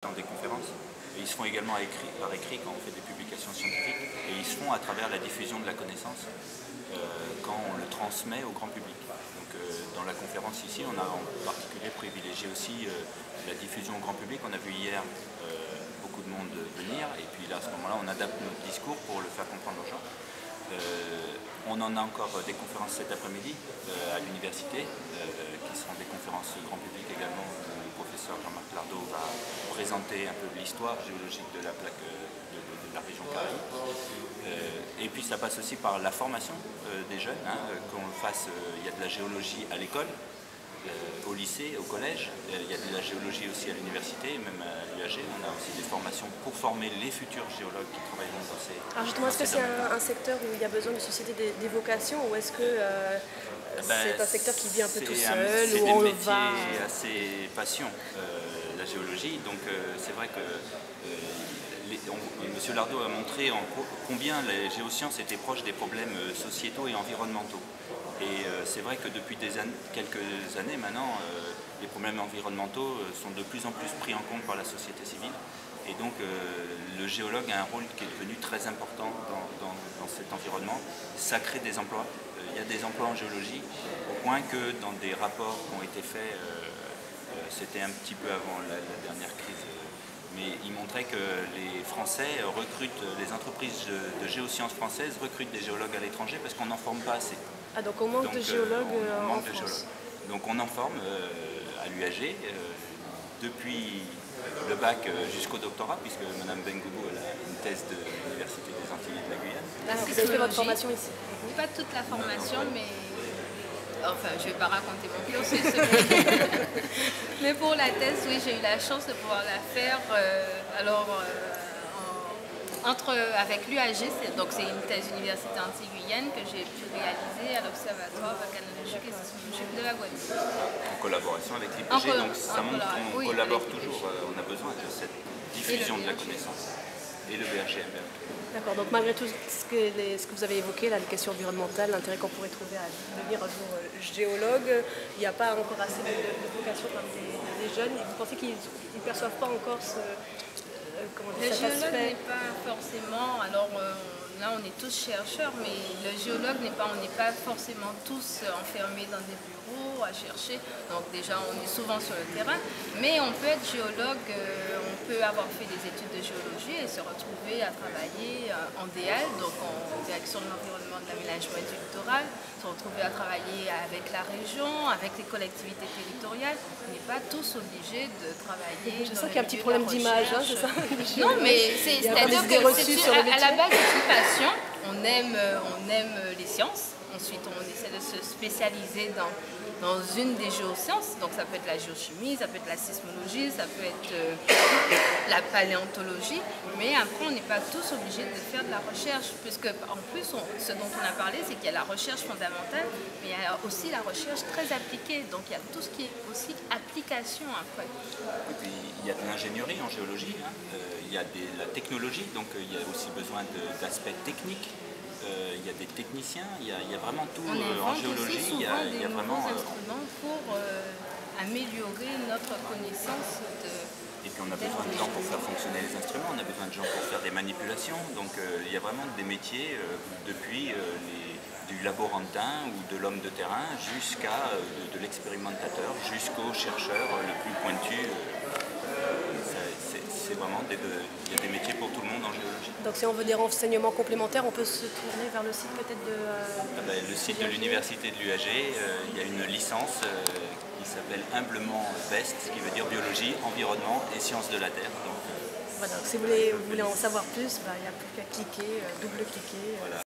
dans des conférences. Et ils se font également par écrit quand on fait des publications scientifiques. Et ils se font à travers la diffusion de la connaissance quand on le transmet au grand public. Donc dans la conférence ici, on a en particulier privilégié aussi la diffusion au grand public. On a vu hier beaucoup de monde venir et puis là à ce moment-là on adapte notre discours pour le faire comprendre aux gens. On en a encore des conférences cet après-midi à l'université qui seront des conférences grand public également. Le professeur Jean-Marc Lardot va présenter un peu l'histoire géologique de la plaque de la région Caraïbe. Et puis ça passe aussi par la formation des jeunes, qu'on le fasse, il y a de la géologie à l'école, au lycée, au collège, il y a de la géologie aussi à l'université, même à l'UAG, on a aussi des formations pour former les futurs géologues qui travailleront dans ces domaines. Alors justement, est-ce que c'est un secteur où il y a besoin de susciter des vocations ou est-ce que c'est un secteur qui vit un peu tout seul, où on va... C'est un métier assez passion, la géologie, donc c'est vrai que M. Lardot a montré combien les géosciences étaient proches des problèmes sociétaux et environnementaux. Et c'est vrai que depuis quelques années maintenant, les problèmes environnementaux sont de plus en plus pris en compte par la société civile. Et donc le géologue a un rôle qui est devenu très important dans cet environnement. Ça crée des emplois. Il y a des emplois en géologie, au point que dans des rapports qui ont été faits, c'était un petit peu avant la dernière crise, mais il montrait que les Français recrutent, les entreprises de géosciences françaises recrutent des géologues à l'étranger parce qu'on n'en forme pas assez. Ah, donc on manque de géologues en France. Donc on en forme à l'UAG depuis le bac jusqu'au doctorat, puisque Mme Bengoubou a une thèse de l'Université des Antilles et de la Guyane. Ah, vous avez fait votre formation ici? Pas toute la formation, mais... Enfin, je ne vais pas raconter mon cursus. Mais pour la thèse, oui, j'ai eu la chance de pouvoir la faire. Avec l'UAG, donc c'est une thèse Université Antilles-Guyane que j'ai pu réaliser à l'Observatoire volcanologique et sismologique de la Guadeloupe. En collaboration avec l'IPG, donc ça montre qu'on collabore toujours, on a besoin de cette diffusion de la connaissance. Et le BHM. D'accord, donc malgré tout ce que vous avez évoqué, là, les questions environnementales, l'intérêt qu'on pourrait trouver à devenir un jour géologue, il n'y a pas encore assez de vocation parmi les jeunes. Et vous pensez qu'ils ne perçoivent pas encore cet aspect? Le géologue n'est pas forcément, là on est tous chercheurs, mais le géologue on n'est pas forcément tous enfermés dans des bureaux à chercher. Donc déjà on est souvent sur le terrain, mais on peut être géologue, on peut avoir fait des études de géologie et se retrouver à travailler en DL, donc en direction de l'environnement, de l'aménagement et du littoral, se retrouver à travailler avec la région, avec les collectivités territoriales. On n'est pas tous obligés de travailler. Je sens qu'il y a un petit problème d'image, c'est ça? Non, mais c'est-à-dire qu'à la base c'est une passion. On aime les sciences. Ensuite, on essaie de se spécialiser dans une des géosciences. Donc, ça peut être la géochimie, ça peut être la sismologie, ça peut être la paléontologie. Mais après, on n'est pas tous obligés de faire de la recherche. Puisque, en plus, ce dont on a parlé, c'est qu'il y a la recherche fondamentale, mais il y a aussi la recherche très appliquée. Donc, il y a tout ce qui est aussi application après. Et puis, il y a de l'ingénierie en géologie, il y a de la technologie, donc il y a aussi besoin d'aspects techniques. Il y a des techniciens, il y a vraiment tout en géologie. Il y a vraiment des instruments pour améliorer notre connaissance Et puis on a besoin de gens pour faire fonctionner les instruments, on a besoin de gens pour faire des manipulations. Donc il y a vraiment des métiers depuis du laborantin ou de l'homme de terrain jusqu'à de l'expérimentateur, jusqu'au chercheur le plus pointu. C'est vraiment il y a des métiers pour tout le monde en géologie. Donc si on veut des renseignements complémentaires, on peut se tourner vers le site peut-être de... le site de l'université de l'UAG, il y a une licence qui s'appelle humblement BEST, ce qui veut dire biologie, environnement et sciences de la Terre. Donc, voilà, donc si vous voulez en savoir plus, il n'y a plus qu'à cliquer, double-cliquer. Voilà.